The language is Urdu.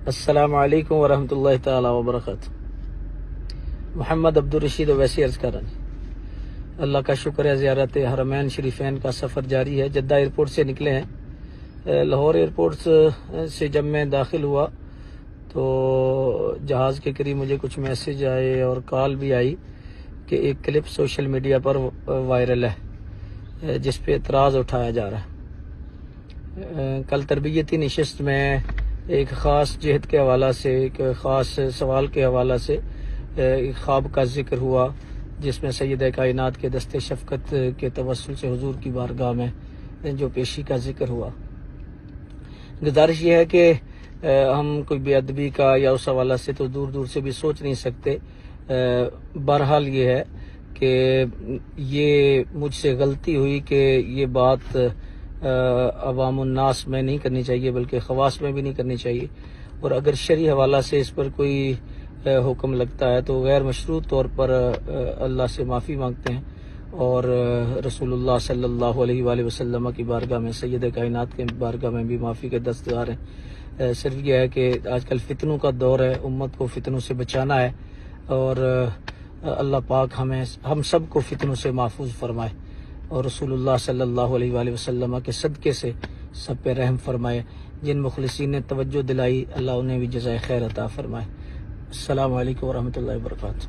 السلام علیکم ورحمۃ اللہ تعالی وبرکاتہ۔ محمد عبدالرشید اویسی عرض کر رہا ہوں۔ اللہ کا شکر ہے، زیارت حرمین شریفین کا سفر جاری ہے۔ جدہ ایئرپورٹ سے نکلے ہیں۔ لاہور ایئرپورٹ سے جب میں داخل ہوا تو جہاز کے قریب مجھے کچھ میسج آئے اور کال بھی آئی کہ ایک کلپ سوشل میڈیا پر وائرل ہے جس پہ اعتراض اٹھایا جا رہا ہے۔ کل تربیتی نشست میں ایک خاص جہد کے حوالہ سے، ایک خاص سوال کے حوالہ سے ایک خواب کا ذکر ہوا جس میں سید کائنات کے دست شفقت کے توسل سے حضور کی بارگاہ میں جو پیشی کا ذکر ہوا۔ گزارش یہ ہے کہ ہم کوئی بے ادبی کا یا اس حوالہ سے تو دور دور سے بھی سوچ نہیں سکتے۔ بہرحال یہ ہے کہ یہ مجھ سے غلطی ہوئی کہ یہ بات عوام الناس میں نہیں کرنی چاہیے بلکہ خواص میں بھی نہیں کرنی چاہیے، اور اگر شرعی حوالہ سے اس پر کوئی حکم لگتا ہے تو غیر مشروط طور پر اللہ سے معافی مانگتے ہیں اور رسول اللہ صلی اللہ علیہ وآلہ وسلم کی بارگاہ میں، سید کائنات کے بارگاہ میں بھی معافی کے دستدار ہیں۔ صرف یہ ہے کہ آج کل فتنوں کا دور ہے، امت کو فتنوں سے بچانا ہے اور اللہ پاک ہم سب کو فتنوں سے محفوظ فرمائے اور رسول اللہ صلی اللہ علیہ وآلہ وسلم کے صدقے سے سب پہ رحم فرمائے۔ جن مخلصین نے توجہ دلائی اللہ انہیں بھی جزائے خیر عطا فرمائے۔ السلام علیکم ورحمۃ اللہ وبرکاتہ۔